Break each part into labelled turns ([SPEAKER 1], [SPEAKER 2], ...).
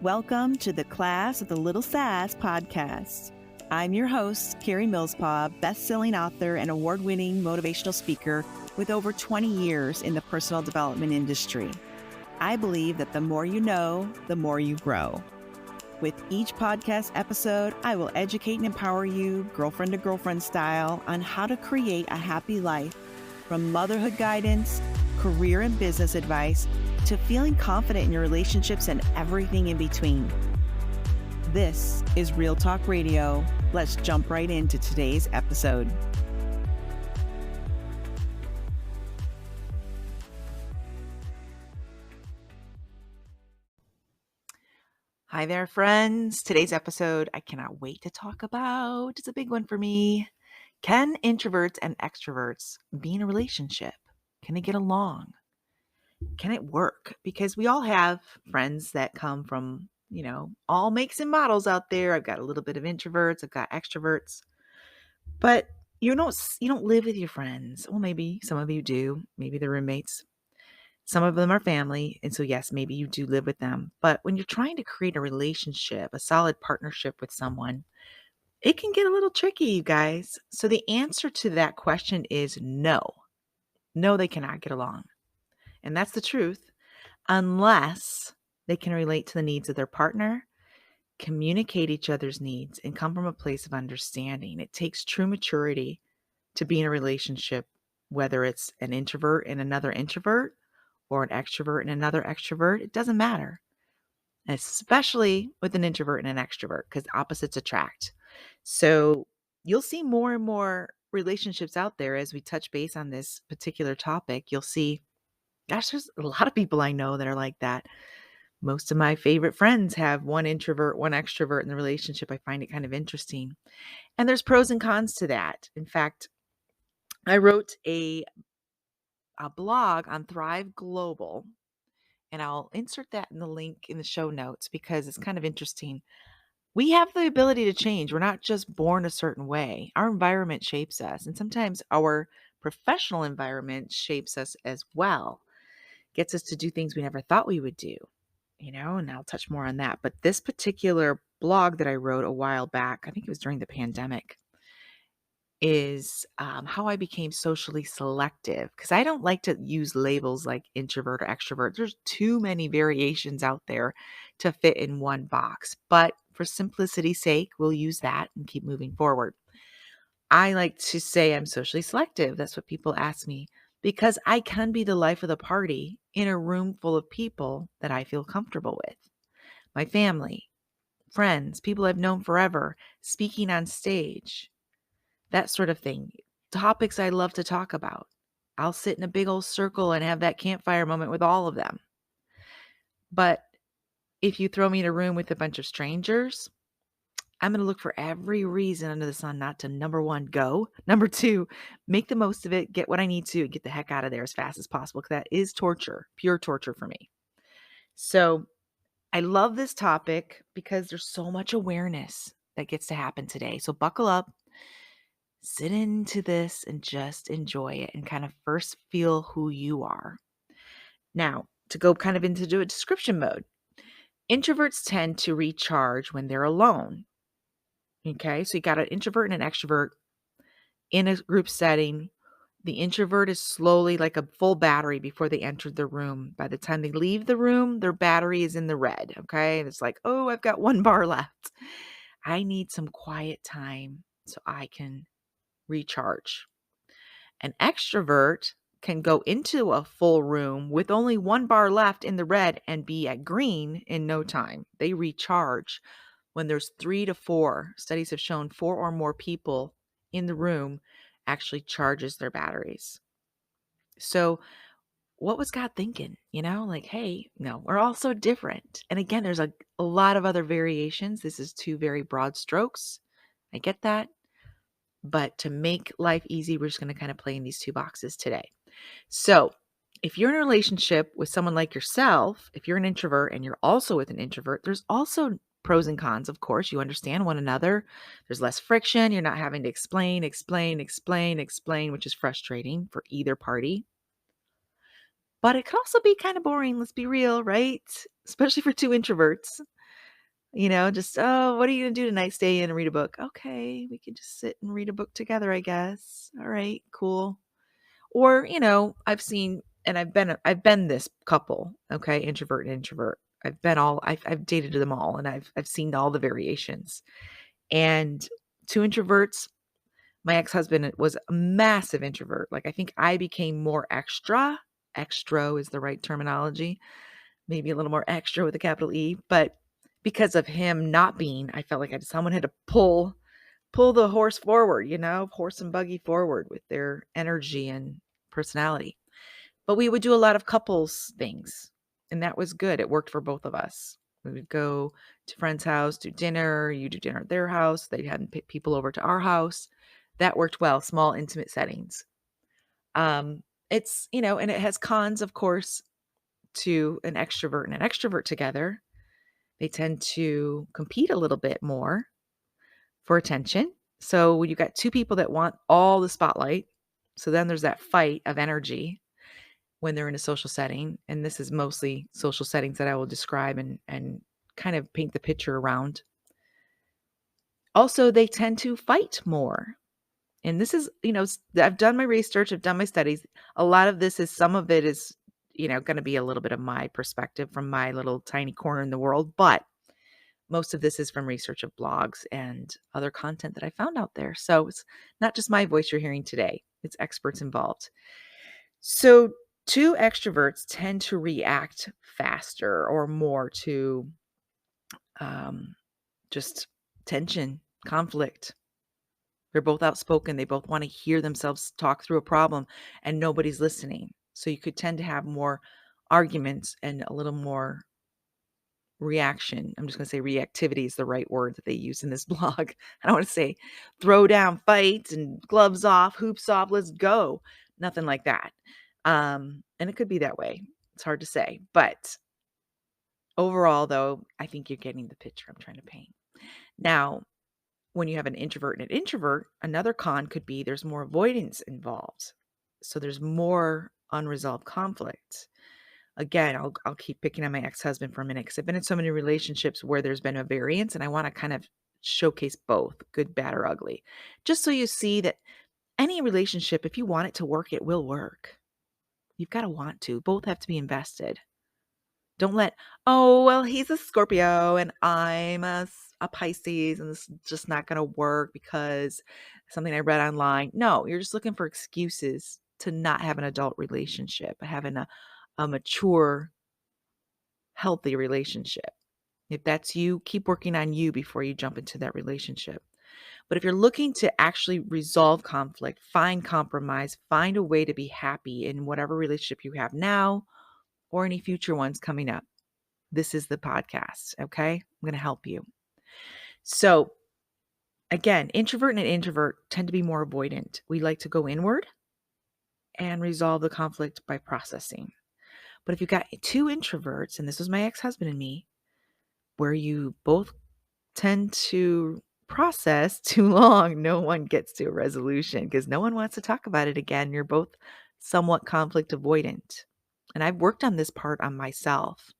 [SPEAKER 1] Welcome to the Class of the Little Sass podcast. I'm your host, Carrie Millspaw, best-selling author and award-winning motivational speaker with over 20 years in the personal development industry. I believe that the more you know, the more you grow. With each podcast episode, I will educate and empower you, girlfriend to girlfriend style, on how to create a happy life, from motherhood guidance, career and business advice, to feeling confident in your relationships and everything in between. This is Real Talk Radio. Let's jump right into today's episode. Hi there, friends. Today's episode I cannot wait to talk about. It's a big one for me. Can introverts and extroverts be in a relationship? Can they get along? Can it work? Because we all have friends that come from, all makes and models out there. I've got a little bit of introverts, I've got extroverts. But you don't live with your friends. Well, maybe some of you do. Maybe they're roommates. Some of them are family. And so, yes, maybe you do live with them. But when you're trying to create a relationship, a solid partnership with someone, it can get a little tricky, you guys. So the answer to that question is no. No, they cannot get along. And that's the truth, unless they can relate to the needs of their partner, communicate each other's needs, and come from a place of understanding. It takes true maturity to be in a relationship, whether it's an introvert and another introvert or an extrovert and another extrovert. It doesn't matter, especially with an introvert and an extrovert, because opposites attract. So you'll see more and more relationships out there as we touch base on this particular topic. You'll see, gosh, there's a lot of people I know that are like that. Most of my favorite friends have one introvert, one extrovert in the relationship. I find it kind of interesting. And there's pros and cons to that. In fact, I wrote a blog on Thrive Global, and I'll insert that in the link in the show notes because it's kind of interesting. We have the ability to change. We're not just born a certain way. Our environment shapes us, and sometimes our professional environment shapes us as well. Gets us to do things we never thought we would do, and I'll touch more on that. But this particular blog that I wrote a while back, I think it was during the pandemic, is how I became socially selective, because I don't like to use labels like introvert or extrovert. There's too many variations out there to fit in one box. But for simplicity's sake, we'll use that and keep moving forward. I like to say I'm socially selective. That's what people ask me, because I can be the life of the party in a room full of people that I feel comfortable with. My family, friends, people I've known forever, speaking on stage, that sort of thing. Topics I love to talk about. I'll sit in a big old circle and have that campfire moment with all of them. But if you throw me in a room with a bunch of strangers, I'm going to look for every reason under the sun not to, number one, go. Number two, make the most of it, get what I need to, and get the heck out of there as fast as possible, because that is torture, pure torture for me. So I love this topic because there's so much awareness that gets to happen today. So buckle up, sit into this, and just enjoy it and kind of first feel who you are. Now, to go kind of into a description mode, introverts tend to recharge when they're alone. Okay, so you got an introvert and an extrovert in a group setting. The introvert is slowly like a full battery before they enter the room. By the time they leave the room, their battery is in the red. Okay, it's like, oh, I've got 1 bar left. I need some quiet time so I can recharge. An extrovert can go into a full room with only 1 bar left in the red and be at green in no time. They recharge when there's 3 to 4. Studies have shown 4 or more people in the room actually charges their batteries. So what was God thinking? Like, hey, no, we're all so different. And again, there's a lot of other variations. This is 2 very broad strokes. I get that. But to make life easy, we're just going to kind of play in these 2 boxes today. So if you're in a relationship with someone like yourself, if you're an introvert and you're also with an introvert, there's also pros and cons. Of course, you understand one another. There's less friction. You're not having to explain, which is frustrating for either party. But it could also be kind of boring. Let's be real, right? Especially for 2 introverts. Just, oh, what are you going to do tonight? Stay in and read a book. Okay, we can just sit and read a book together, I guess. All right, cool. Or, I've been this couple, okay, introvert and introvert. I've dated them all, and I've seen all the variations. And two introverts, my ex-husband was a massive introvert. Like, I think I became more extra. Extro is the right terminology. Maybe a little more extra with a capital E, but because of him not being, I felt like someone had to pull the horse forward, horse and buggy forward with their energy and personality. But we would do a lot of couples things, and that was good. It worked for both of us. We would go to friend's house, do dinner, you do dinner at their house. They had people over to our house. That worked well, small, intimate settings. And it has cons, of course, to an extrovert and an extrovert together. They tend to compete a little bit more for attention. So when you've got two people that want all the spotlight, so then there's that fight of energy when they're in a social setting. And this is mostly social settings that I will describe and kind of paint the picture around. Also, they tend to fight more. And this is, I've done my research, I've done my studies. A lot of this is, some of it is, going to be a little bit of my perspective from my little tiny corner in the world. But most of this is from research of blogs and other content that I found out there. So it's not just my voice you're hearing today, it's experts involved. So two extroverts tend to react faster or more to just tension, conflict. They're both outspoken. They both want to hear themselves talk through a problem, and nobody's listening. So you could tend to have more arguments and a little more reaction. I'm just going to say reactivity is the right word that they use in this blog. I don't want to say throw down fights and gloves off, hoops off, let's go. Nothing like that. And it could be that way. It's hard to say. But overall, though, I think you're getting the picture I'm trying to paint. Now, when you have an introvert and an introvert, another con could be there's more avoidance involved. So there's more unresolved conflict. Again, I'll keep picking on my ex-husband for a minute because I've been in so many relationships where there's been a variance, and I want to kind of showcase both, good, bad, or ugly, just so you see that any relationship, if you want it to work, it will work. You've got to want to. Both have to be invested. Don't let, oh, well, he's a Scorpio and I'm a Pisces, and this is just not going to work because something I read online. No, you're just looking for excuses to not have an adult relationship, having a mature, healthy relationship. If that's you, keep working on you before you jump into that relationship. But if you're looking to actually resolve conflict, find compromise, find a way to be happy in whatever relationship you have now or any future ones coming up, this is the podcast, okay? I'm going to help you. So again, introvert and an introvert tend to be more avoidant. We like to go inward and resolve the conflict by processing. But if you've got two introverts, and this was my ex-husband and me, where you both tend to process too long, no one gets to a resolution because no one wants to talk about it again. You're both somewhat conflict avoidant. And I've worked on this part on myself.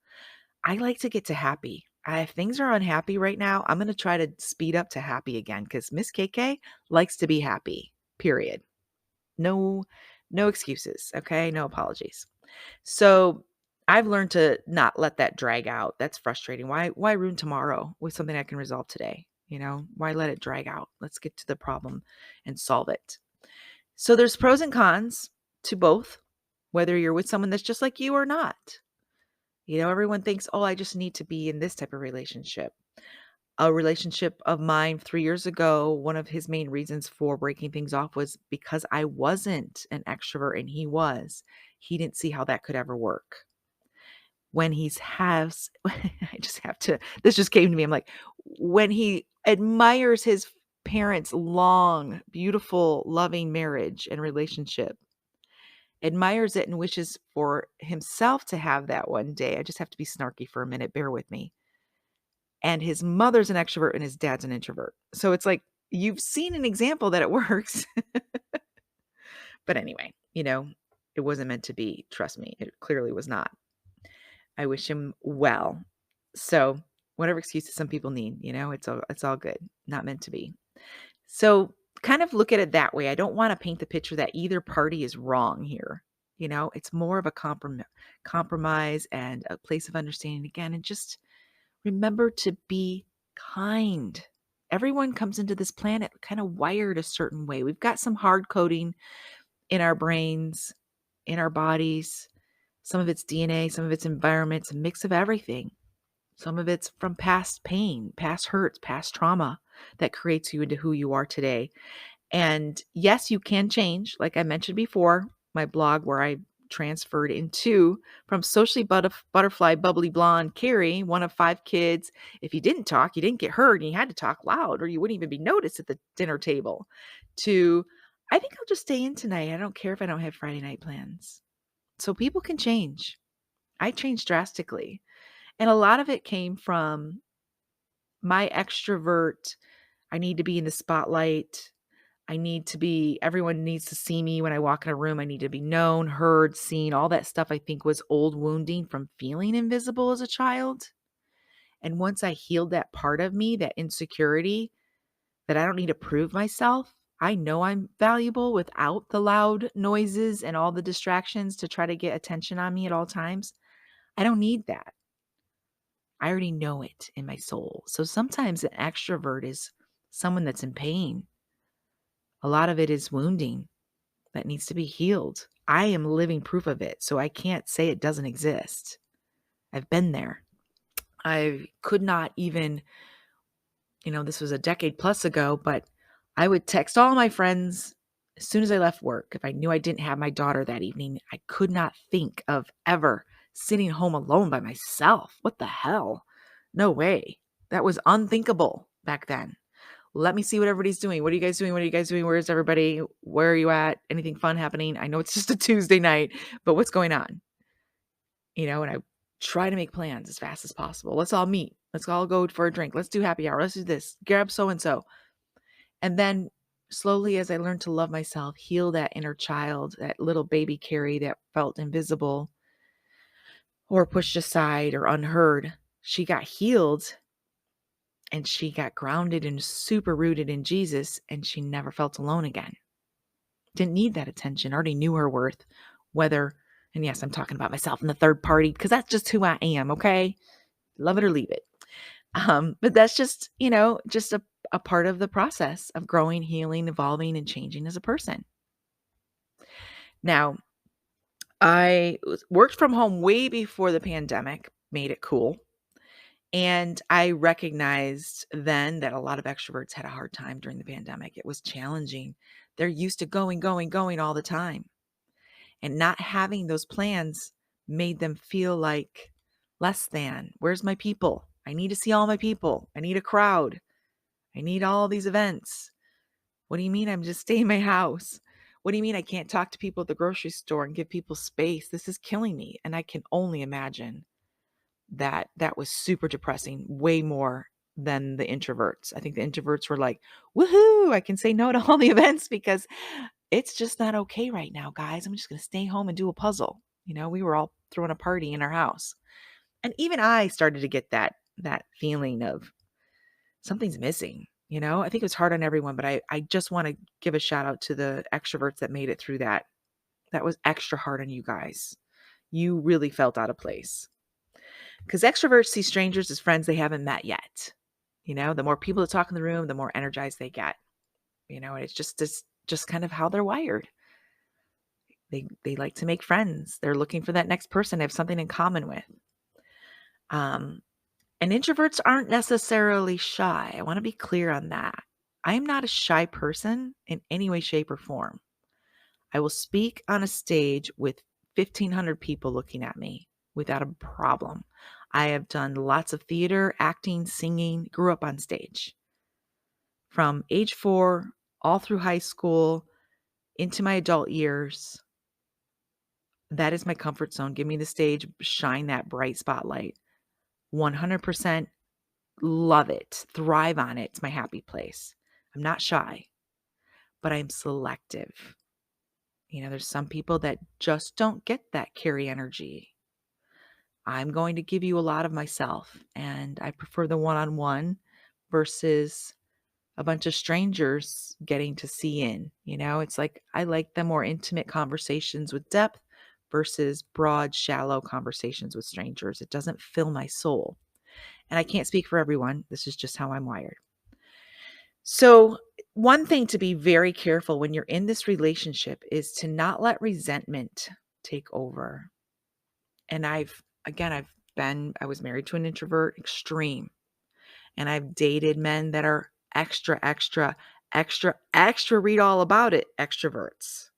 [SPEAKER 1] I like to get to happy. If things are unhappy right now, I'm going to try to speed up to happy again because Miss KK likes to be happy, period. No excuses, okay? No apologies. So I've learned to not let that drag out. That's frustrating. Why ruin tomorrow with something I can resolve today? Why let it drag out? Let's get to the problem and solve it. So there's pros and cons to both, whether you're with someone that's just like you or not. Everyone thinks, oh, I just need to be in this type of relationship. A relationship of mine 3 years ago, one of his main reasons for breaking things off was because I wasn't an extrovert and he was. He didn't see how that could ever work. When I just have to, this just came to me. I'm like, when he admires his parents' long, beautiful, loving marriage and relationship, admires it and wishes for himself to have that one day. I just have to be snarky for a minute. Bear with me. And his mother's an extrovert and his dad's an introvert. So it's like, you've seen an example that it works. But anyway, it wasn't meant to be. Trust me, it clearly was not. I wish him well. So whatever excuses some people need, it's all good. Not meant to be. So kind of look at it that way. I don't want to paint the picture that either party is wrong here. It's more of a compromise and a place of understanding again. And just remember to be kind. Everyone comes into this planet kind of wired a certain way. We've got some hard coding in our brains, in our bodies. Some of it's DNA, some of it's environment, it's a mix of everything. Some of it's from past pain, past hurts, past trauma that creates you into who you are today. And yes, you can change. Like I mentioned before, my blog where I transferred into from socially butterfly, bubbly blonde Carrie, one of 5 kids. If you didn't talk, you didn't get heard and you had to talk loud or you wouldn't even be noticed at the dinner table, to I think I'll just stay in tonight. I don't care if I don't have Friday night plans. So people can change. I changed drastically. And a lot of it came from my extrovert. I need to be in the spotlight. Everyone needs to see me when I walk in a room. I need to be known, heard, seen. All that stuff I think was old wounding from feeling invisible as a child. And once I healed that part of me, that insecurity, that I don't need to prove myself, I know I'm valuable without the loud noises and all the distractions to try to get attention on me at all times. I don't need that. I already know it in my soul. So sometimes an extrovert is someone that's in pain. A lot of it is wounding that needs to be healed. I am living proof of it, so I can't say it doesn't exist. I've been there. I could not even, this was a decade plus ago, but I would text all my friends as soon as I left work. If I knew I didn't have my daughter that evening, I could not think of ever sitting home alone by myself. What the hell? No way. That was unthinkable back then. Let me see what everybody's doing. What are you guys doing? What are you guys doing? Where is everybody? Where are you at? Anything fun happening? I know it's just a Tuesday night, but what's going on? And I try to make plans as fast as possible. Let's all meet. Let's all go for a drink. Let's do happy hour. Let's do this. Grab so-and-so. And then slowly, as I learned to love myself, heal that inner child, that little baby Carrie that felt invisible or pushed aside or unheard, she got healed and she got grounded and super rooted in Jesus, and she never felt alone again. Didn't need that attention, already knew her worth, and yes, I'm talking about myself in the third party because that's just who I am, okay? Love it or leave it. But that's just, just a part of the process of growing, healing, evolving, and changing as a person. Now, I worked from home way before the pandemic made it cool. And I recognized then that a lot of extroverts had a hard time during the pandemic. It was challenging. They're used to going all the time. And not having those plans made them feel like less than. Where's my people? I need to see all my people. I need a crowd. I need all these events. What do you mean I'm just staying in my house? What do you mean I can't talk to people at the grocery store and give people space? This is killing me. And I can only imagine that was super depressing, way more than the introverts. I think the introverts were like, woohoo, I can say no to all the events because it's just not okay right now, guys. I'm just going to stay home and do a puzzle. We were all throwing a party in our house. And even I started to get that feeling of something's missing. I think it was hard on everyone, but I just want to give a shout out to the extroverts that made it through that. That was extra hard on you guys. You really felt out of place. Because extroverts see strangers as friends they haven't met yet. The more people that talk in the room, the more energized they get. And it's just kind of how they're wired. They like to make friends. They're looking for that next person to have something in common with. And introverts aren't necessarily shy. I want to be clear on that. I am not a shy person in any way, shape, or form. I will speak on a stage with 1,500 people looking at me without a problem. I have done lots of theater, acting, singing, grew up on stage. From age 4, all through high school, into my adult years, that is my comfort zone. Give me the stage, shine that bright spotlight. 100% love it, thrive on it. It's my happy place. I'm not shy, but I'm selective. There's some people that just don't get that Carrie energy. I'm going to give you a lot of myself, and I prefer the one-on-one versus a bunch of strangers getting to see in. It's like I like the more intimate conversations with depth versus broad, shallow conversations with strangers. It doesn't fill my soul. And I can't speak for everyone. This is just how I'm wired. So, one thing to be very careful when you're in this relationship is to not let resentment take over. And I was married to an introvert, extreme. And I've dated men that are extra, extra, extra, extra, read all about it, extroverts.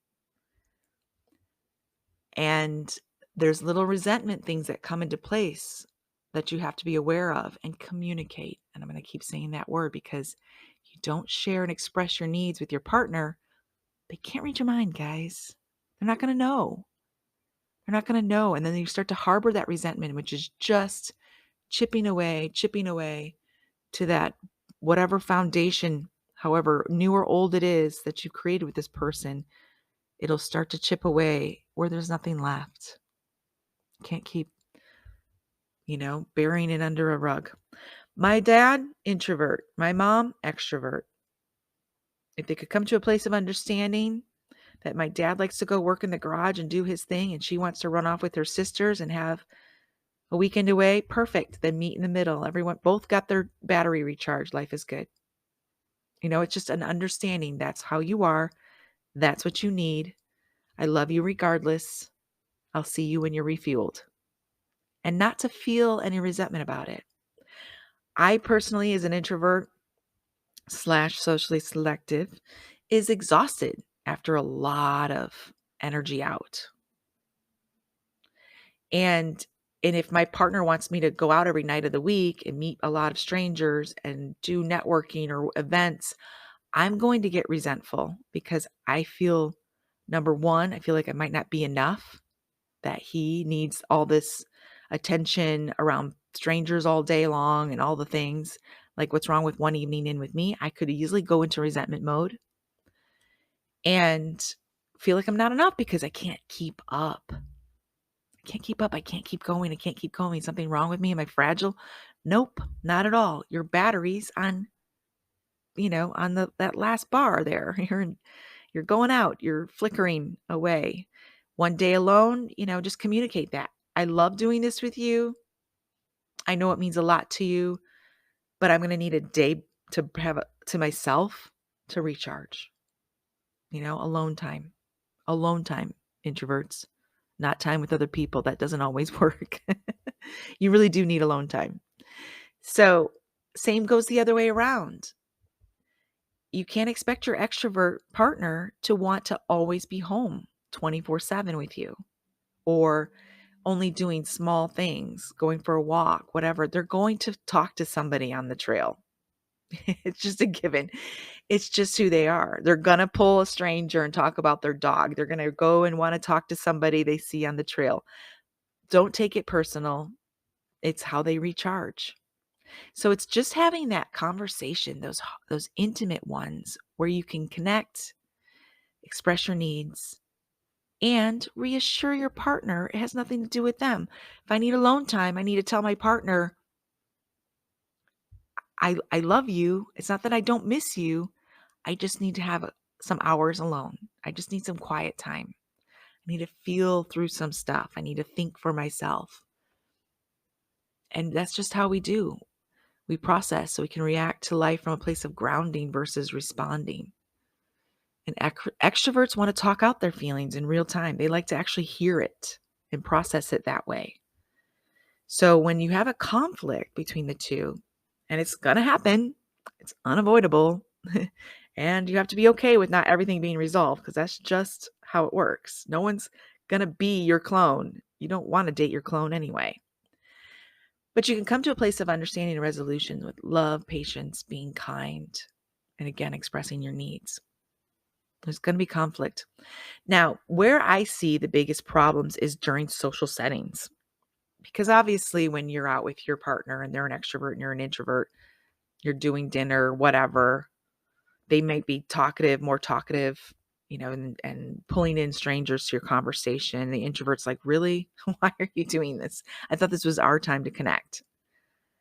[SPEAKER 1] And there's little resentment things that come into place that you have to be aware of and communicate. And I'm going to keep saying that word because you don't share and express your needs with your partner. They can't read your mind, guys. They're not going to know. They're not going to know. And then you start to harbor that resentment, which is just chipping away to that whatever foundation, however new or old it is that you created with this person. It'll start to chip away where there's nothing left. Can't keep, burying it under a rug. My dad, introvert. My mom, extrovert. If they could come to a place of understanding that my dad likes to go work in the garage and do his thing and she wants to run off with her sisters and have a weekend away, perfect. Then meet in the middle. Everyone both got their battery recharged. Life is good. It's just an understanding. That's how you are. That's what you need. I love you regardless. I'll see you when you're refueled. And not to feel any resentment about it. I personally, as an introvert / socially selective, is exhausted after a lot of energy out. And if my partner wants me to go out every night of the week and meet a lot of strangers and do networking or events, I'm going to get resentful because I feel, number one, I feel like I might not be enough, that he needs all this attention around strangers all day long and all the things. Like, what's wrong with one evening in with me? I could easily go into resentment mode and feel like I'm not enough because I can't keep up. I can't keep up. I can't keep going. I can't keep going. Something wrong with me? Am I fragile? Nope, not at all. Your battery's on, on that last bar there. You're going out. You're flickering away. One day alone, just communicate that. I love doing this with you. I know it means a lot to you, but I'm going to need a day to have to myself to recharge. Alone time. Alone time, introverts. Not time with other people. That doesn't always work. You really do need alone time. So, same goes the other way around. You can't expect your extrovert partner to want to always be home 24/7 with you, or only doing small things, going for a walk, whatever. They're going to talk to somebody on the trail. It's just a given. It's just who they are. They're going to pull a stranger and talk about their dog. They're going to go and want to talk to somebody they see on the trail. Don't take it personal. It's how they recharge. So it's just having that conversation, those intimate ones where you can connect, express your needs, and reassure your partner it has nothing to do with them. If I need alone time, I need to tell my partner, I love you. It's not that I don't miss you. I just need to have some hours alone. I just need some quiet time. I need to feel through some stuff. I need to think for myself. And that's just how we do. We process so we can react to life from a place of grounding versus responding. And extroverts want to talk out their feelings in real time. They like to actually hear it and process it that way. So when you have a conflict between the two, and it's going to happen, it's unavoidable, and you have to be okay with not everything being resolved because that's just how it works. No one's going to be your clone. You don't want to date your clone anyway. But you can come to a place of understanding and resolution with love, patience, being kind, and again, expressing your needs. There's going to be conflict. Now, where I see the biggest problems is during social settings. Because obviously when you're out with your partner and they're an extrovert and you're an introvert, you're doing dinner, whatever, they might be talkative, more talkative. and pulling in strangers to your conversation. The introvert's like, really? Why are you doing this? I thought this was our time to connect.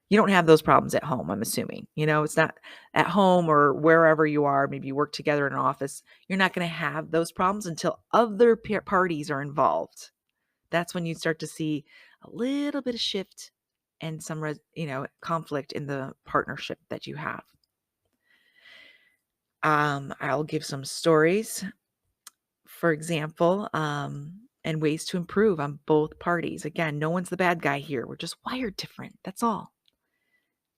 [SPEAKER 1] You don't have those problems at home, I'm assuming. It's not at home or wherever you are. Maybe you work together in an office. You're not going to have those problems until other parties are involved. That's when you start to see a little bit of shift and some, conflict in the partnership that you have. I'll give some stories, for example, and ways to improve on both parties. Again, no one's the bad guy here. We're just wired different. That's all.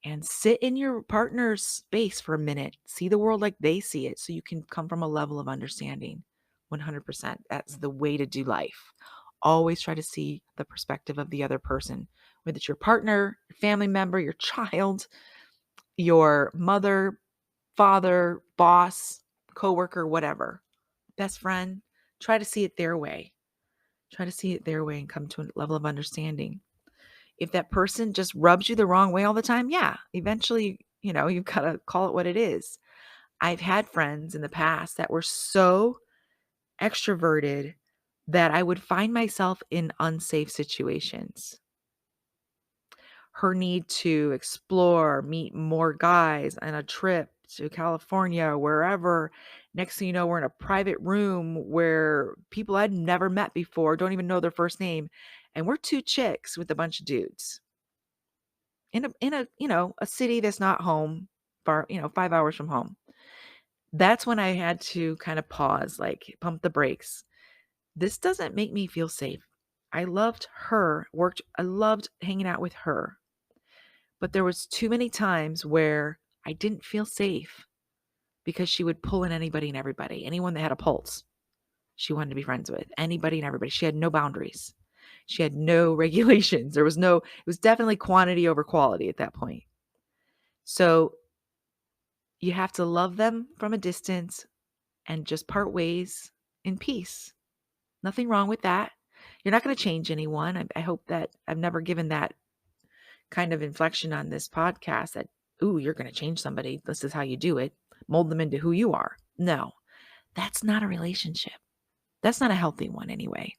[SPEAKER 1] And sit in your partner's space for a minute. See the world like they see it so you can come from a level of understanding. 100%. That's the way to do life. Always try to see the perspective of the other person, whether it's your partner, your family member, your child, your mother, father, boss, coworker, whatever, best friend. Try to see it their way. Try to see it their way and come to a level of understanding. If that person just rubs you the wrong way all the time, yeah, eventually, you've got to call it what it is. I've had friends in the past that were so extroverted that I would find myself in unsafe situations. Her need to explore, meet more guys on a trip to California or wherever. Next thing you know, we're in a private room where people I'd never met before, don't even know their first name, and we're two chicks with a bunch of dudes in a city that's not home, far, 5 hours from home. That's when I had to kind of pause, like pump the brakes. This doesn't make me feel safe. I loved her, I loved hanging out with her. But there was too many times where I didn't feel safe because she would pull in anybody and everybody, anyone that had a pulse. She wanted to be friends with anybody and everybody. She had no boundaries. She had no regulations. It was definitely quantity over quality at that point. So you have to love them from a distance and just part ways in peace. Nothing wrong with that. You're not going to change anyone. I hope that I've never given that kind of inflection on this podcast that, ooh, you're going to change somebody. This is how you do it. Mold them into who you are. No, that's not a relationship. That's not a healthy one anyway.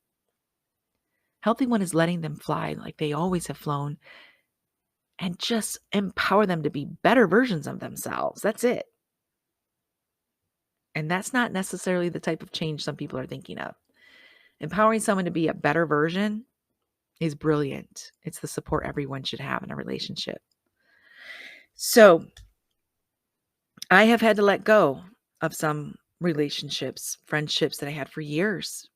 [SPEAKER 1] Healthy one is letting them fly like they always have flown and just empower them to be better versions of themselves. That's it. And that's not necessarily the type of change some people are thinking of. Empowering someone to be a better version is brilliant. It's the support everyone should have in a relationship. So I have had to let go of some relationships, friendships that I had for years.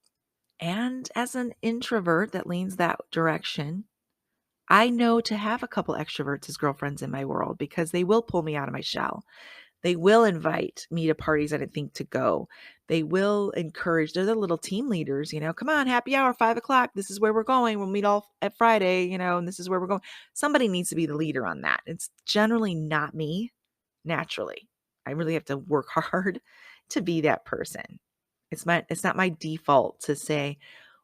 [SPEAKER 1] And as an introvert that leans that direction, I know to have a couple extroverts as girlfriends in my world because they will pull me out of my shell. They will invite me to parties I didn't think to go. They will encourage, they're the little team leaders, come on, happy hour, 5:00. This is where we're going. We'll meet all at Friday, and this is where we're going. Somebody needs to be the leader on that. It's generally not me naturally. I really have to work hard to be that person. It's not my default to say,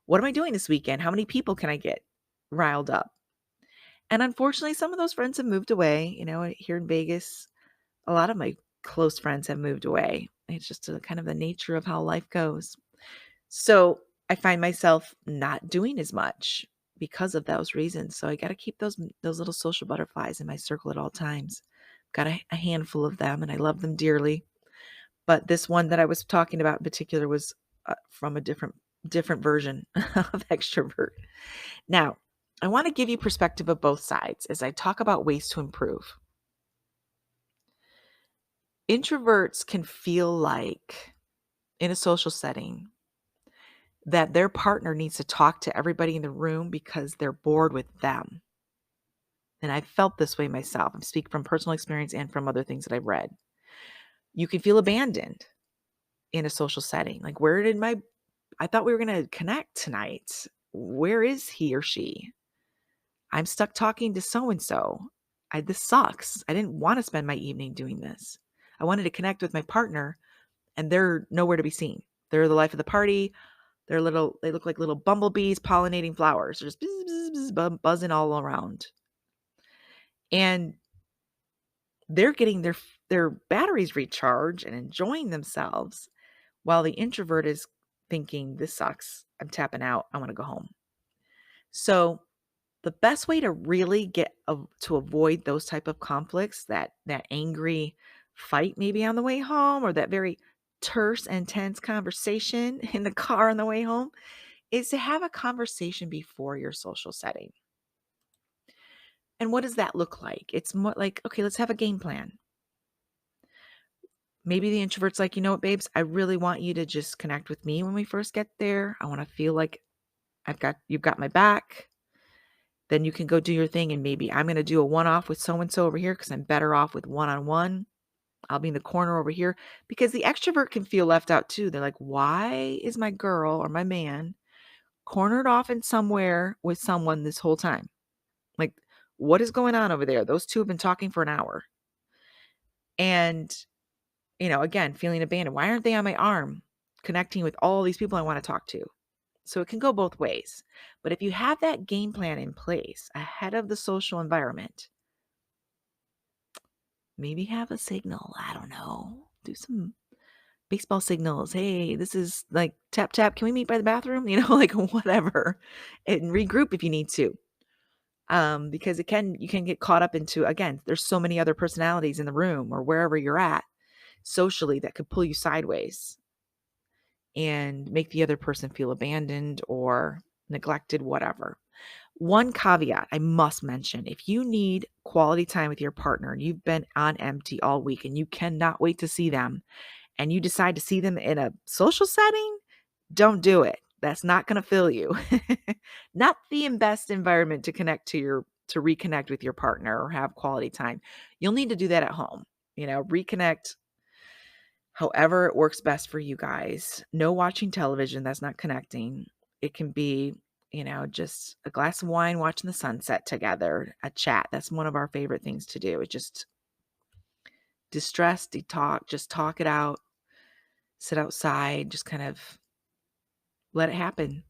[SPEAKER 1] what am I doing this weekend? How many people can I get riled up? And unfortunately, some of those friends have moved away. Here in Vegas, a lot of my close friends have moved away. It's just kind of the nature of how life goes. So I find myself not doing as much because of those reasons. So I got to keep those little social butterflies in my circle at all times. Got a handful of them, and I love them dearly. But this one that I was talking about in particular was from a different version of extrovert. Now, I want to give you perspective of both sides as I talk about ways to improve. Introverts can feel like in a social setting that their partner needs to talk to everybody in the room because they're bored with them. And I felt this way myself. I'm speaking from personal experience and from other things that I've read. You can feel abandoned in a social setting. Like, I thought we were going to connect tonight. Where is he or she? I'm stuck talking to so-and-so. This sucks. I didn't want to spend my evening doing this. I wanted to connect with my partner, and they're nowhere to be seen. They're the life of the party. They look like little bumblebees pollinating flowers. They're just buzz, buzz, buzz, buzzing all around. And they're getting their batteries recharged and enjoying themselves while the introvert is thinking, this sucks. I'm tapping out. I want to go home. So the best way to really to avoid those type of conflicts, that angry fight maybe on the way home, or that very terse and tense conversation in the car on the way home, is to have a conversation before your social setting. And what does that look like? It's more like, okay, let's have a game plan. Maybe the introvert's like, you know what, babes, I really want you to just connect with me when we first get there. I want to feel like you've got my back. Then you can go do your thing. And maybe I'm going to do a one-off with so-and-so over here because I'm better off with one-on-one. I'll be in the corner over here, because the extrovert can feel left out too. They're like, why is my girl or my man cornered off in somewhere with someone this whole time? Like, what is going on over there? Those two have been talking for an hour. And, again, feeling abandoned. Why aren't they on my arm connecting with all these people I want to talk to? So it can go both ways. But if you have that game plan in place ahead of the social environment, maybe have a signal. I don't know. Do some baseball signals. Hey, this is like tap, tap. Can we meet by the bathroom? Like whatever. And regroup if you need to. Because you can get caught up into, again, there's so many other personalities in the room or wherever you're at socially that could pull you sideways and make the other person feel abandoned or neglected, whatever. One caveat I must mention: if you need quality time with your partner and you've been on empty all week and you cannot wait to see them, and you decide to see them in a social setting, don't do it. That's not going to fill you. Not the best environment to to reconnect with your partner or have quality time. You'll need to do that at home. Reconnect however it works best for you guys. No watching television. That's not connecting. It can be, just a glass of wine, watching the sunset together, a chat. That's one of our favorite things to do. It just distress, detox, just talk it out, sit outside, just kind of let it happen.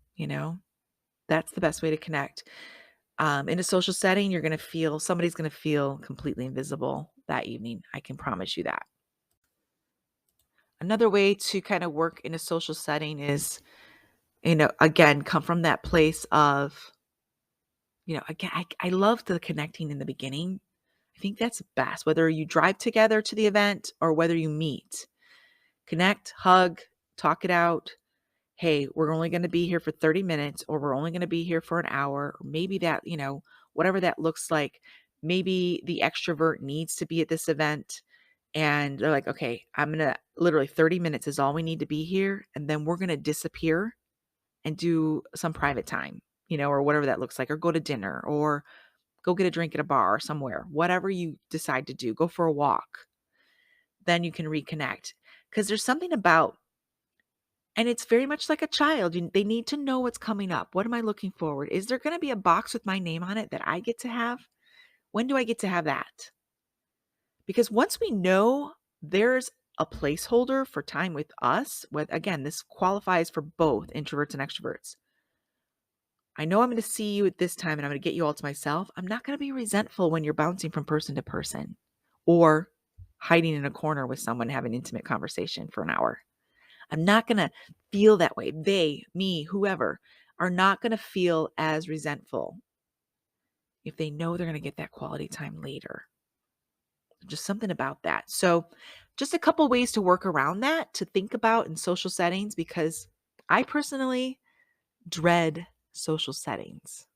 [SPEAKER 1] That's the best way to connect. In a social setting, somebody's going to feel completely invisible that evening. I can promise you that. Another way to kind of work in a social setting is, again, come from that place of, again, I love the connecting in the beginning. I think that's best, whether you drive together to the event or whether you meet. Connect, hug, talk it out. Hey, we're only going to be here for 30 minutes, or we're only going to be here for an hour, or maybe that, whatever that looks like. Maybe the extrovert needs to be at this event and they're like, okay, I'm going to literally 30 minutes is all we need to be here. And then we're going to disappear and do some private time, or whatever that looks like, or go to dinner or go get a drink at a bar or somewhere, whatever you decide to do, go for a walk. Then you can reconnect, because there's something about, and it's very much like a child. They need to know what's coming up. What am I looking forward? Is there going to be a box with my name on it that I get to have? When do I get to have that? Because once we know there's a placeholder for time with us, again, this qualifies for both introverts and extroverts. I know I'm going to see you at this time and I'm going to get you all to myself. I'm not going to be resentful when you're bouncing from person to person or hiding in a corner with someone having an intimate conversation for an hour. I'm not going to feel that way. They, me, whoever, are not going to feel as resentful if they know they're going to get that quality time later. Just something about that. So just a couple ways to work around that, to think about in social settings, because I personally dread social settings.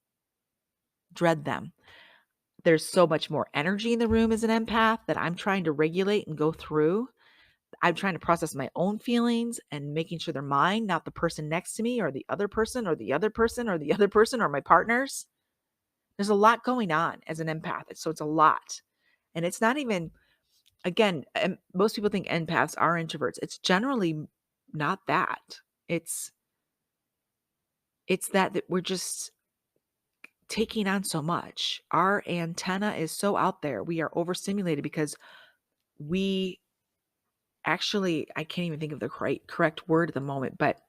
[SPEAKER 1] Dread them. There's so much more energy in the room as an empath that I'm trying to regulate and go through. I'm trying to process my own feelings and making sure they're mine, not the person next to me or the other person or the other person or the other person or my partners. There's a lot going on as an empath. So it's a lot. And it's not even, again, most people think empaths are introverts. It's generally not that. It's that we're just taking on so much. Our antenna is so out there. We are overstimulated because we actually, I can't even think of the correct word at the moment, but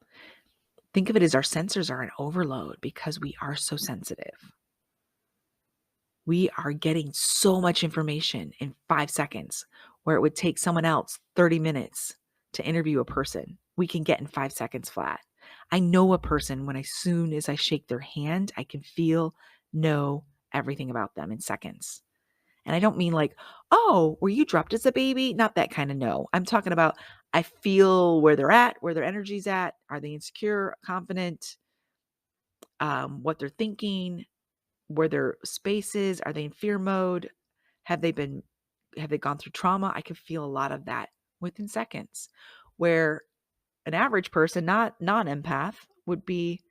[SPEAKER 1] think of it as our sensors are in overload because we are so sensitive. We are getting so much information in 5 seconds where it would take someone else 30 minutes to interview a person. we can get in 5 seconds flat. I know a person when as soon as I shake their hand, I can know everything about them in seconds. And I don't mean like, oh, were you dropped as a baby? Not that kind of no. I'm talking about I feel where they're at, where their energy's at. Are they insecure, confident, what they're thinking, where their space is? Are they in fear mode? Have they gone through trauma? I can feel a lot of that within seconds. Where an average person, not non-empath, would be,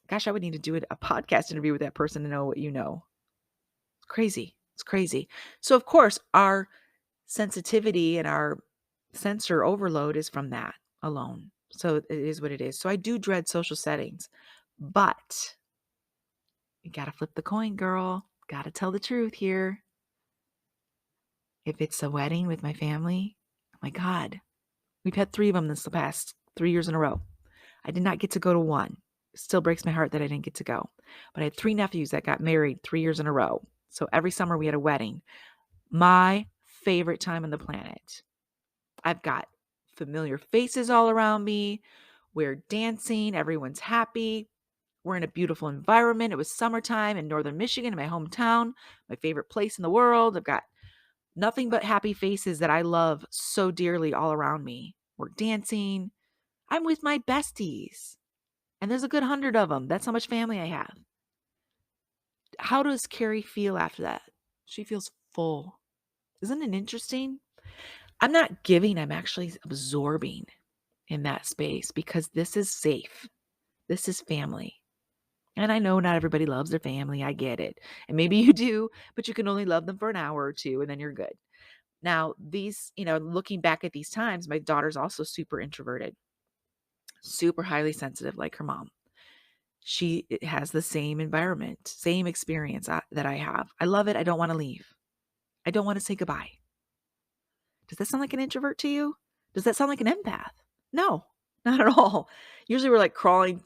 [SPEAKER 1] gosh, I would need to do a podcast interview with that person to know what you know. It's crazy. It's crazy. So of course, our sensitivity and our sensor overload is from that alone. So it is what it is. So I do dread social settings, but you got to flip the coin, girl. Got to tell the truth here. If it's a wedding with my family, oh my God, we've had 3 of them this the past 3 years in a row. I did not get to go to one. It still breaks my heart that I didn't get to go. But I had 3 nephews that got married 3 years in a row. So every summer we had a wedding. My favorite time on the planet. I've got familiar faces all around me. We're dancing. Everyone's happy. We're in a beautiful environment. It was summertime in northern Michigan, in my hometown, my favorite place in the world. I've got nothing but happy faces that I love so dearly all around me. We're dancing. I'm with my besties. And there's a good 100 of them. That's how much family I have. How does Carrie feel after that? She feels full. Isn't it interesting? I'm not giving, I'm actually absorbing in that space because this is safe. This is family. And I know not everybody loves their family. I get it. And maybe you do, but you can only love them for an hour or two and then you're good. Now, these, looking back at these times, my daughter's also super introverted, super highly sensitive like her mom. She has the same environment, same experience that I have. I love it. I don't want to leave. I don't want to say goodbye. Does that sound like an introvert to you? Does that sound like an empath? No, not at all. Usually we're like crawling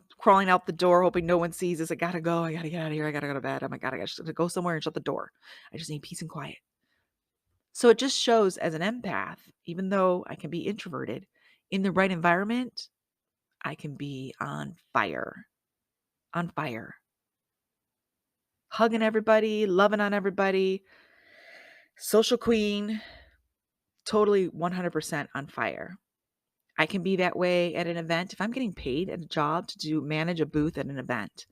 [SPEAKER 1] out the door, hoping no one sees us. I gotta go. I gotta get out of here. I gotta go to bed. Oh my God, I gotta go somewhere and shut the door. I just need peace and quiet. So it just shows as an empath, even though I can be introverted, in the right environment, I can be on fire. On fire. Hugging everybody, loving on everybody. Social queen, totally 100% on fire. I can be that way at an event. If I'm getting paid at a job to manage a booth at an event,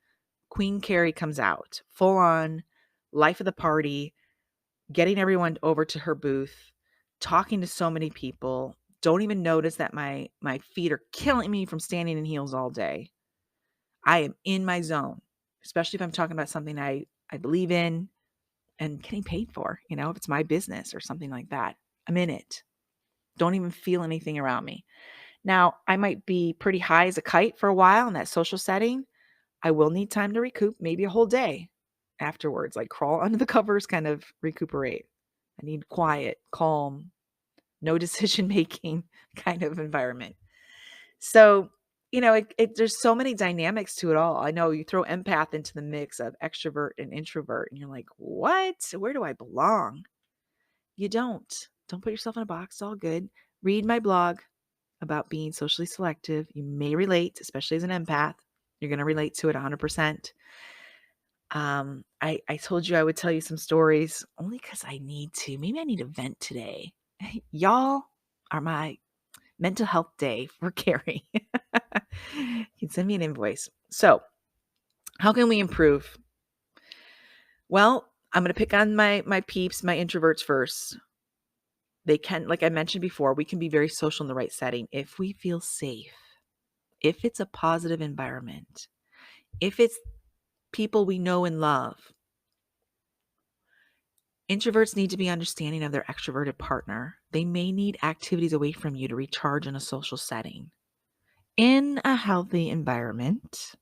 [SPEAKER 1] Queen Carrie comes out, full on life of the party, getting everyone over to her booth, talking to so many people. Don't even notice that my feet are killing me from standing in heels all day. I am in my zone, especially if I'm talking about something I believe in and getting paid for, if it's my business or something like that. I'm in it. Don't even feel anything around me. Now, I might be pretty high as a kite for a while in that social setting. I will need time to recoup, maybe a whole day afterwards, like crawl under the covers, kind of recuperate. I need quiet, calm, no decision making kind of environment. So, there's so many dynamics to it all. I know you throw empath into the mix of extrovert and introvert, and you're like, what? Where do I belong? You don't. Don't put yourself in a box. It's all good. Read my blog about being socially selective. You may relate, especially as an empath. You're going to relate to it 100%. I told you I would tell you some stories only because I need to. Maybe I need a vent today. Y'all are my mental health day for Carrie. You can send me an invoice. So how can we improve? Well, I'm going to pick on my peeps, my introverts first. They can, like I mentioned before, we can be very social in the right setting if we feel safe, if it's a positive environment, if it's people we know and love. Introverts need to be understanding of their extroverted partner. They may need activities away from you to recharge in a social setting. In a healthy environment, ...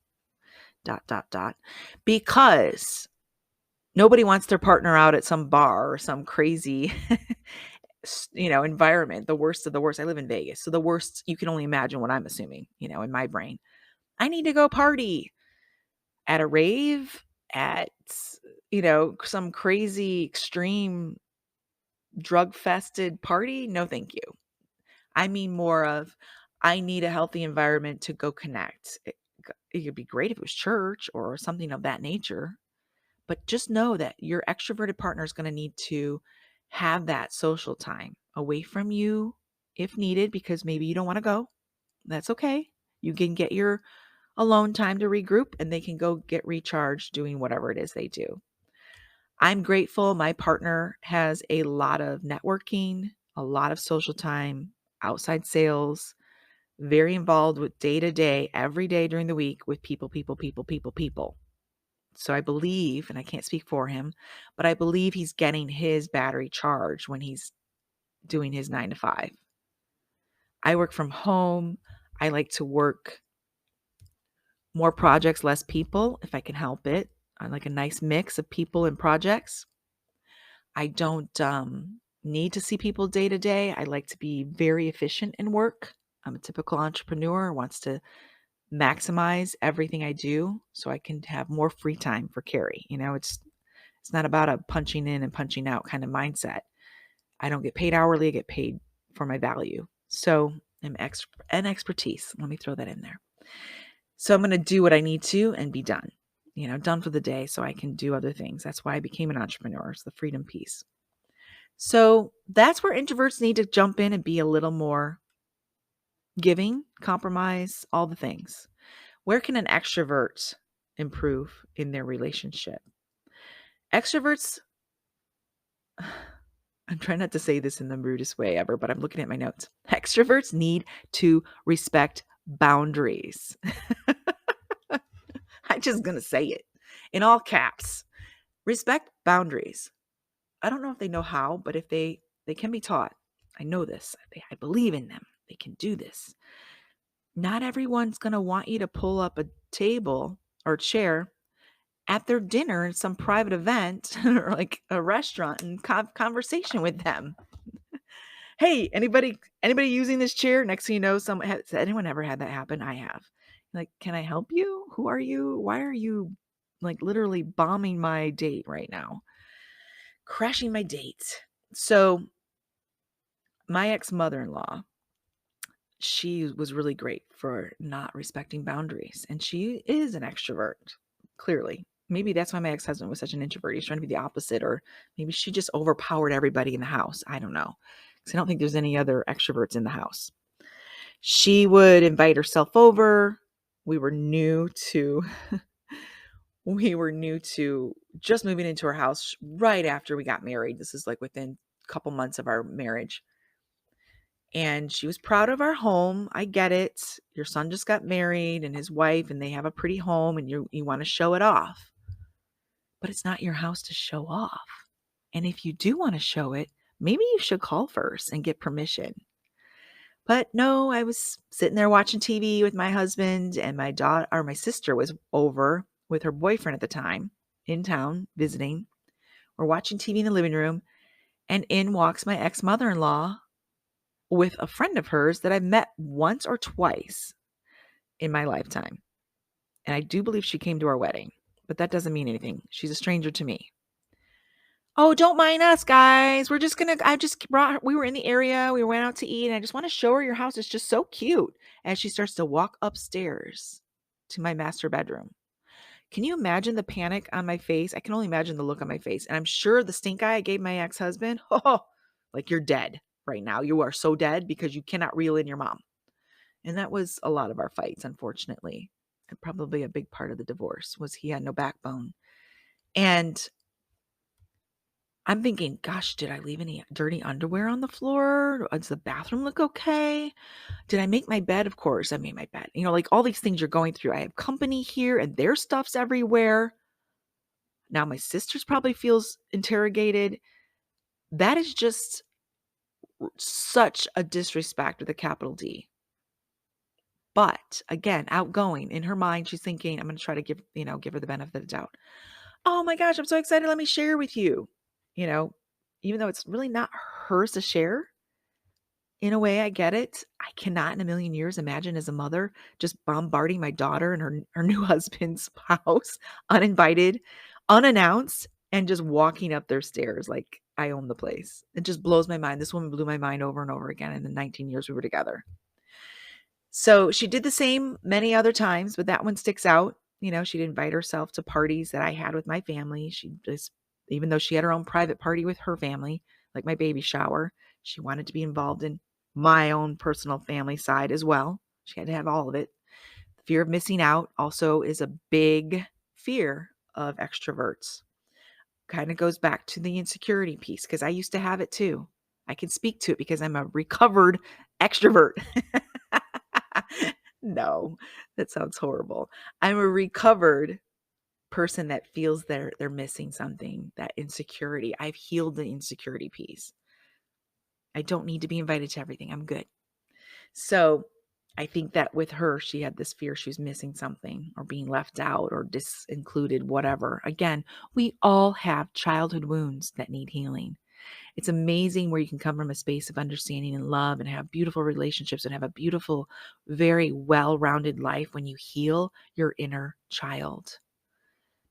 [SPEAKER 1] because nobody wants their partner out at some bar or some crazy environment, the worst of the worst. I live in Vegas, so the worst, you can only imagine what I'm assuming, in my brain. I need to go party at a rave, at, some crazy extreme drug-fested party. No, thank you. I mean more of, I need a healthy environment to go connect. It could be great if it was church or something of that nature, but just know that your extroverted partner is going to need to have that social time away from you if needed, because maybe you don't want to go. That's okay. You can get your alone time to regroup and they can go get recharged doing whatever it is they do. I'm grateful my partner has a lot of networking, a lot of social time, outside sales, very involved with day to day, every day during the week with people. So I believe, and I can't speak for him, but I believe he's getting his battery charged when he's doing his 9 to 5. I work from home. I like to work more projects, less people, if I can help it. I like a nice mix of people and projects. I don't need to see people day to day. I like to be very efficient in work. I'm a typical entrepreneur, wants to maximize everything I do so I can have more free time for Carrie. It's not about a punching in and punching out kind of mindset. I don't get paid hourly, I get paid for my value. So I'm and expertise. Let me throw that in there. So I'm going to do what I need to and be done, done for the day so I can do other things. That's why I became an entrepreneur. It's the freedom piece. So that's where introverts need to jump in and be a little more giving, compromise, all the things. Where can an extrovert improve in their relationship? Extroverts, I'm trying not to say this in the rudest way ever, but I'm looking at my notes. Extroverts need to respect boundaries. I'm just going to say it in all caps. Respect boundaries. I don't know if they know how, but if they can be taught. I know this. I believe in them. They can do this. Not everyone's going to want you to pull up a table or chair at their dinner in some private event or like a restaurant and conversation with them. Hey, anybody using this chair? Next thing you know, has anyone ever had that happen? I have. Like, can I help you? Who are you? Why are you like literally bombing my date right now? Crashing my date. So my ex-mother-in-law, she was really great for not respecting boundaries. And she is an extrovert, clearly. Maybe that's why my ex-husband was such an introvert. He's trying to be the opposite, or maybe she just overpowered everybody in the house. I don't know. Because I don't think there's any other extroverts in the house. She would invite herself over. We were new to just moving into our house right after we got married. This is like within a couple months of our marriage. And she was proud of our home. I get it. Your son just got married and his wife, and they have a pretty home, and you want to show it off. But it's not your house to show off. And if you do want to show it, maybe you should call first and get permission. But no, I was sitting there watching TV with my husband, and my sister was over with her boyfriend at the time in town visiting. We're watching TV in the living room, and in walks my ex-mother-in-law with a friend of hers that I've met once or twice in my lifetime. And I do believe she came to our wedding, but that doesn't mean anything. She's a stranger to me. Oh, don't mind us, guys. We were in the area. We went out to eat, and I just want to show her your house. It's just so cute. As she starts to walk upstairs to my master bedroom. Can you imagine the panic on my face? I can only imagine the look on my face. And I'm sure the stink eye I gave my ex-husband, like you're dead right now. You are so dead because you cannot reel in your mom. And that was a lot of our fights, unfortunately. And probably a big part of the divorce was he had no backbone. And I'm thinking, gosh, did I leave any dirty underwear on the floor? Does the bathroom look okay? Did I make my bed? Of course, I made my bed. Like all these things you're going through. I have company here and their stuff's everywhere. Now my sister's probably feels interrogated. That is just such a disrespect with a capital D. But again, outgoing. In her mind, she's thinking, I'm going to try to give her the benefit of the doubt. Oh my gosh, I'm so excited. Let me share with you. Even though it's really not hers to share. In a way, I get it. I cannot in a million years imagine as a mother just bombarding my daughter and her new husband's house, uninvited, unannounced, and just walking up their stairs like I own the place. It just blows my mind. This woman blew my mind over and over again in the 19 years we were together. So she did the same many other times, but that one sticks out. She'd invite herself to parties that I had with my family. She just, even though she had her own private party with her family, like my baby shower, she wanted to be involved in my own personal family side as well. She had to have all of it. Fear of missing out also is a big fear of extroverts. Kind of goes back to the insecurity piece because I used to have it too. I can speak to it because I'm a recovered extrovert. No, that sounds horrible. I'm a recovered person that feels they're missing something, that insecurity. I've healed the insecurity piece. I don't need to be invited to everything. I'm good. So I think that with her, she had this fear she was missing something or being left out or disincluded, whatever. Again, we all have childhood wounds that need healing. It's amazing where you can come from a space of understanding and love and have beautiful relationships and have a beautiful, very well-rounded life when you heal your inner child,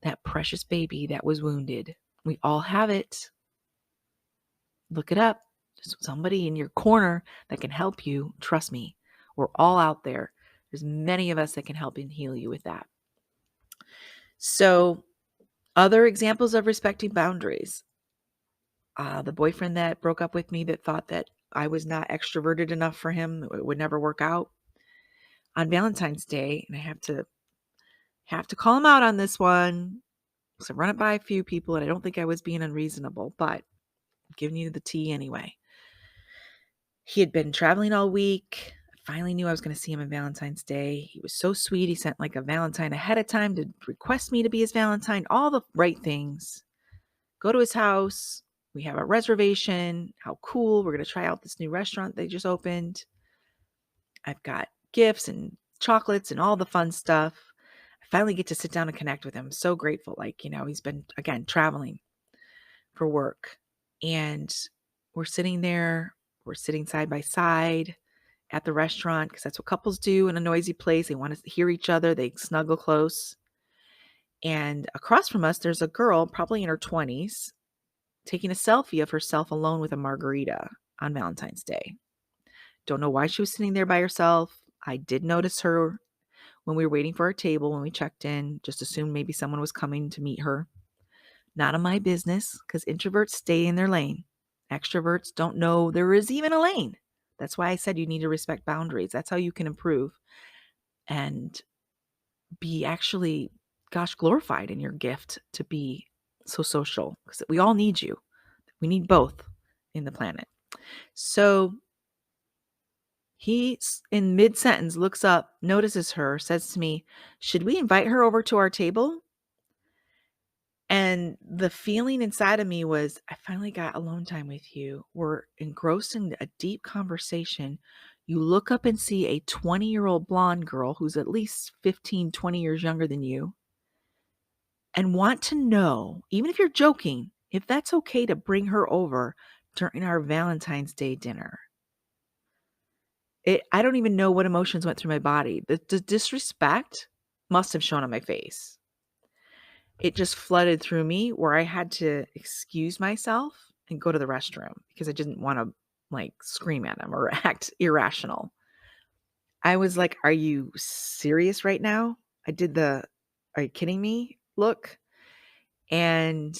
[SPEAKER 1] that precious baby that was wounded. We all have it. Look it up. There's somebody in your corner that can help you. Trust me, we're all out there. There's many of us that can help and heal you with that. So, other examples of respecting boundaries. The boyfriend that broke up with me that thought that I was not extroverted enough for him, it would never work out. On Valentine's Day, and I have to call him out on this one. So I've run it by a few people, and I don't think I was being unreasonable, but I'm giving you the tea anyway. He had been traveling all week. I finally knew I was going to see him on Valentine's Day. He was so sweet. He sent like a Valentine ahead of time to request me to be his Valentine, all the right things. Go to his house. We have a reservation. How cool. We're going to try out this new restaurant they just opened. I've got gifts and chocolates and all the fun stuff. I finally get to sit down and connect with him. I'm so grateful. He's been, again, traveling for work. And we're sitting there. We're sitting side by side at the restaurant because that's what couples do in a noisy place. They want to hear each other. They snuggle close. And across from us, there's a girl, probably in her 20s, taking a selfie of herself alone with a margarita on Valentine's Day. Don't know why she was sitting there by herself. I did notice her when we were waiting for our table when we checked in. Just assumed maybe someone was coming to meet her. Not in my business because introverts stay in their lane. Extroverts don't know there is even a lane. That's why I said you need to respect boundaries. That's how you can improve and be actually, glorified in your gift to be so social because we all need you. We need both in the planet. So he, in mid-sentence, looks up, notices her, says to me, "Should we invite her over to our table?" And the feeling inside of me was, I finally got alone time with you. We're engrossed in a deep conversation. You look up and see a 20-year-old blonde girl who's at least 15, 20 years younger than you and want to know, even if you're joking, if that's okay to bring her over during our Valentine's Day dinner. I don't even know what emotions went through my body. The disrespect must have shown on my face. It just flooded through me where I had to excuse myself and go to the restroom because I didn't want to scream at him or act irrational. I was like, "Are you serious right now?" I did "Are you kidding me?" look. And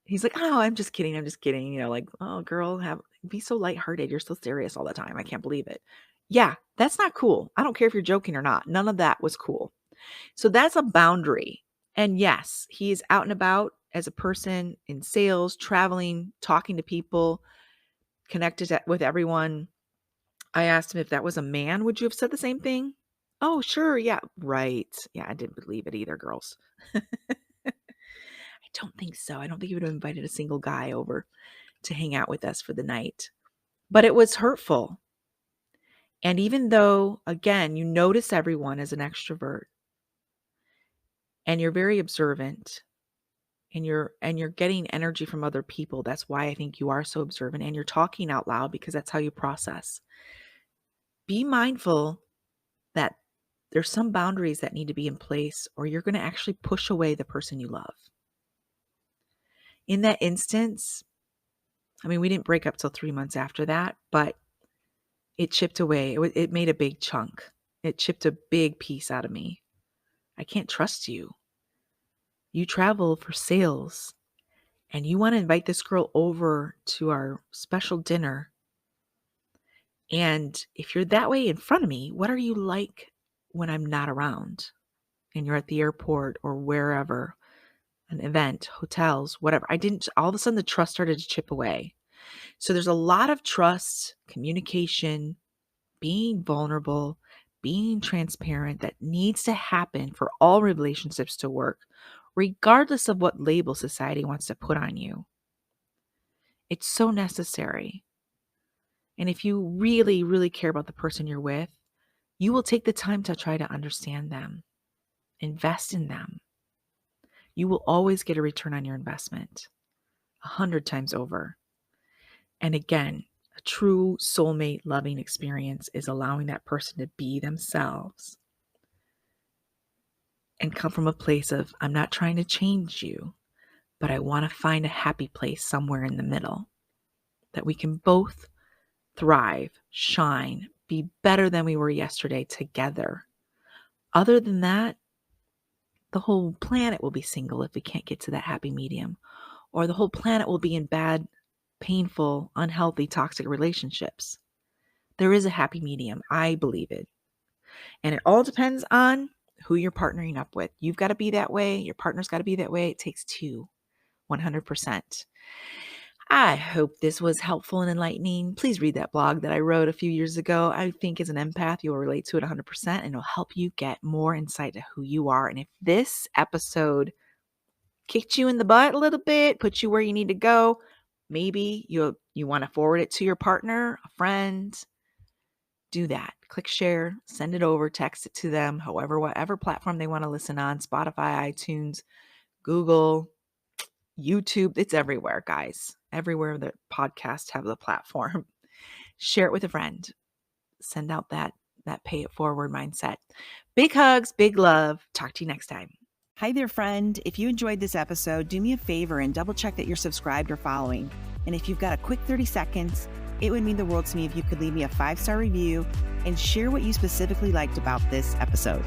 [SPEAKER 1] he's like, "Oh, I'm just kidding. I'm just kidding." "Oh, girl, be so lighthearted. You're so serious all the time. I can't believe it." Yeah, that's not cool. I don't care if you're joking or not. None of that was cool. So that's a boundary. And yes, he is out and about as a person in sales, traveling, talking to people, connected with everyone. I asked him if that was a man, would you have said the same thing? "Oh, sure. Yeah. Right. Yeah, I didn't believe it either, girls." I don't think so. I don't think he would have invited a single guy over to hang out with us for the night. But it was hurtful. And even though, again, you notice everyone as an extrovert and you're very observant, and you're getting energy from other people. That's why I think you are so observant, and you're talking out loud because that's how you process. Be mindful that there's some boundaries that need to be in place, or you're going to actually push away the person you love. In that instance, I mean, we didn't break up till 3 months after that, but it chipped away. It made a big chunk. It chipped a big piece out of me. I can't trust you. You travel for sales and you want to invite this girl over to our special dinner. And if you're that way in front of me, what are you like when I'm not around and you're at the airport or wherever, an event, hotels, whatever? All of a sudden the trust started to chip away. So there's a lot of trust, communication, being vulnerable, being transparent that needs to happen for all relationships to work, regardless of what label society wants to put on you. It's so necessary. And if you really, really care about the person you're with, you will take the time to try to understand them, invest in them. You will always get a return on your investment 100 times over. And again, a true soulmate loving experience is allowing that person to be themselves and come from a place of, I'm not trying to change you, but I want to find a happy place somewhere in the middle that we can both thrive, shine, be better than we were yesterday together. Other than that, the whole planet will be single if we can't get to that happy medium, or the whole planet will be in bad, painful, unhealthy, toxic relationships. There is a happy medium. I believe it. And it all depends on who you're partnering up with. You've got to be that way. Your partner's got to be that way. It takes two, 100%. I hope this was helpful and enlightening. Please read that blog that I wrote a few years ago. I think as an empath, you'll relate to it 100%, and it'll help you get more insight to who you are. And if this episode kicked you in the butt a little bit, put you where you need to go, maybe you want to forward it to your partner, a friend, do that. Click share, send it over, text it to them, whatever platform they want to listen on, Spotify, iTunes, Google, YouTube. It's everywhere, guys. Everywhere that podcasts have the platform. Share it with a friend. Send out that pay it forward mindset. Big hugs, big love. Talk to you next time.
[SPEAKER 2] Hi there, friend. If you enjoyed this episode, do me a favor and double check that you're subscribed or following. And if you've got a quick 30 seconds, it would mean the world to me if you could leave me a 5-star review and share what you specifically liked about this episode.